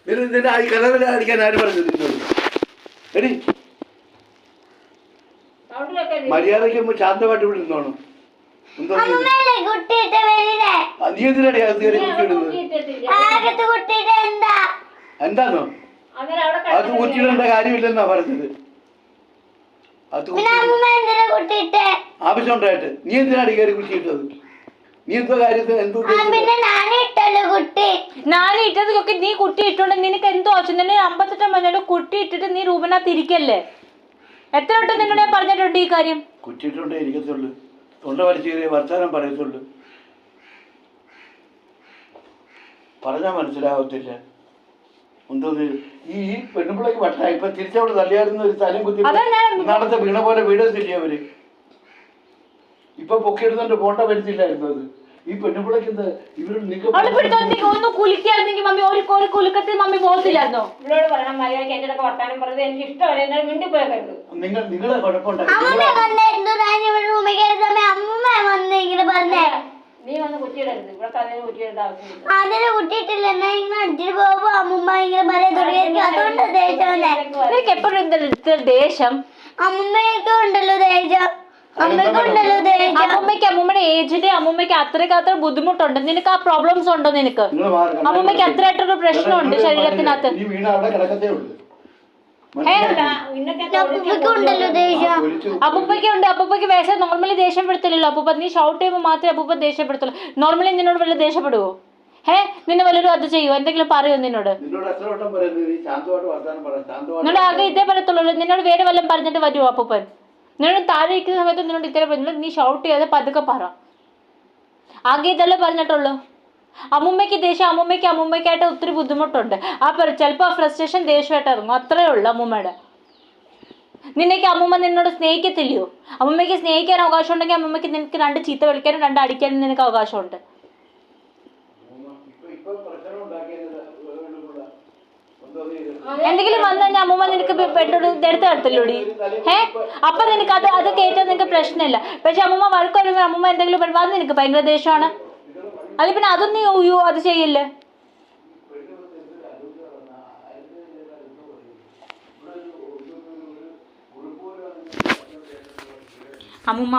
നിന്നെ കലവല അടിക്കാൻ ആര് പറഞ്ഞു നിന്നോട്? എടി മര്യാദയ്ക്ക് ശാന്തമായിട്ട് ഇവിടെ നിന്നോണം. നീ എന്തിനാടി അകത്ത് കയറി കുത്തിയിടുന്നത്? എന്താന്നോ അത് കുറ്റിയിടേണ്ട കാര്യമില്ലെന്നാ പറഞ്ഞത്. ആവശ്യമുണ്ടായിട്ട് നീ എന്തിനാടി കയറി കുറ്റിയിട്ടത്? നീ എന്തോ കാര്യത്തിൽ എന്തോ ഞാനിട്ടതൊക്കെ നീ കുട്ടി ഇട്ടോണ്ട് നിനക്ക് എന്തോ ആവശ്യം? നിന്നെ 58 മഞ്ഞോട് കുട്ടി ഇട്ടിട്ട് നീ റൂമിനകത്ത് ഇരിക്കല്ലേ? എത്ര വട്ടം നിന്നോട് ഞാൻ പറഞ്ഞിട്ടുണ്ട് ഈ കാര്യം? കുറ്റിയിട്ടോണ്ടേ ഇരിക്കത്തുള്ളൂ, തൊണ്ട വലിച്ചു കയറിയ വർത്താനം പറയത്തുള്ളൂ, പറഞ്ഞാൽ മനസ്സിലാവത്തില്ല. എന്തോന്ന് ഈ പെണ്ണുപിള്ളക്ക് വട്ട ഇപ്പൊ തിരിച്ചവിടെ തള്ളിയായിരുന്ന ഒരു സ്ഥലം കുത്തി നടത്ത വീണ പോലെ വീടത്തില്ലേ അവര്. ഇപ്പൊ പൊക്കിയെടുത്തോണ്ട് പോണ്ട വരുത്തില്ലായിരുന്നു അത്. ഈ പെണ്ണുപിള്ളക്ക് എന്താ ഇവര് ഒന്ന് കുലിക്കായിരുന്നെങ്കിൽ മമ്മി ഒരു കുലുക്കത്തിൽ മമ്മി പോകത്തില്ലായിരുന്നോ? ഇവരോട് പറയണം മര്യാദയ്ക്ക് എന്റെ വർത്താനം പറഞ്ഞത് എനിക്ക് ഇഷ്ടമല്ല, മിണ്ടി പോയത്. നിങ്ങളെ കുഴപ്പമുണ്ടായി. നീ വന്ന് കുറ്റിയിടരുത്, ഇവിടെ തന്നെ കുറ്റിയിടേണ്ട ആവശ്യമില്ല. നിനക്ക് എപ്പോഴും എന്താ ദേഷ്യം? അമ്മൂമ്മയ്ക്ക് അമ്മൂമ്മയുടെ ഏജിന്റെ അമ്മൂമ്മയ്ക്ക് അത്രയ്ക്ക് ബുദ്ധിമുട്ടുണ്ട്. നിനക്ക് ആ പ്രോബ്ലംസ് ഉണ്ടോ? നിനക്ക് അമ്മൂമ്മയ്ക്ക് അത്രയായിട്ടൊരു പ്രശ്നമുണ്ട് ശരീരത്തിനകത്ത്. അപ്പൂപ്പയ്ക്ക് ഉണ്ട്. അപ്പൂപ്പയ്ക്ക് വയസ്സ് നോർമലി ദേഷ്യപ്പെടുത്തില്ലല്ലോ അപ്പൂപ്പ. നീ ഷൗട്ട് ചെയ്യുമ്പോൾ മാത്രമേ അപ്പൂപ്പ ദേഷ്യപ്പെടുത്തുള്ളൂ. നോർമലി നിന്നോട് വല്ല ദേഷ്യപ്പെടുവോ? നിന്നെ വല്ലവരും അത് ചെയ്യുമോ? എന്തെങ്കിലും പറയോ നിന്നോട്? നിന്നോട് ആകെ ഇതേ പറയത്തുള്ളൂ. നിന്നോട് വേറെ വല്ലതും പറഞ്ഞിട്ട് വരുമോ അപ്പൂപ്പൻ? നിന്നോട് താഴെ ഇരിക്കുന്ന സമയത്ത് നിന്നോട് ഇത്രേ പറഞ്ഞില്ല. നീ ഷൗട്ട് ചെയ്യാതെ പതുക്കെ പറ. ആകെ ഇതല്ലേ പറഞ്ഞിട്ടുള്ളൂ. അമ്മൂമ്മയ്ക്ക് ദേഷ്യം അമ്മൂമ്മയ്ക്കായിട്ട് ഒത്തിരി ബുദ്ധിമുട്ടുണ്ട്. ചിലപ്പോൾ ആ ഫ്രസ്ട്രേഷൻ ദേഷ്യമായിട്ട് ഇറങ്ങും. അത്രേ ഉള്ളൂ അമ്മൂമ്മയുടെ. നിന്നേക്ക് അമ്മൂമ്മ നിന്നോട് സ്നേഹിക്കത്തില്ലയോ? അമ്മൂമ്മയ്ക്ക് സ്നേഹിക്കാൻ അവകാശം ഉണ്ടെങ്കിൽ അമ്മൂമ്മയ്ക്ക് നിനക്ക് 2 ചീത്ത വിളിക്കാനും 2 അടിക്കാനും നിനക്ക് അവകാശമുണ്ട്. എന്തെങ്കിലും വന്നു കഴിഞ്ഞാൽ അമ്മൂമ്മ നിനക്ക് എടുത്ത് തരത്തില്ലോടി. അപ്പൊ നിനക്ക് അത് കേട്ടാൽ നിനക്ക് പ്രശ്നമില്ല. പക്ഷെ അമ്മൂമ്മ വഴക്ക് വരുമ്പോൾ അമ്മൂമ്മ എന്തെങ്കിലും വന്ന് നിനക്ക് ഭയങ്കര ദേഷ്യമാണ്. അത് പിന്നെ അതൊന്നും നീ അത് ചെയ്യില്ലേ? അമ്മൂമ്മ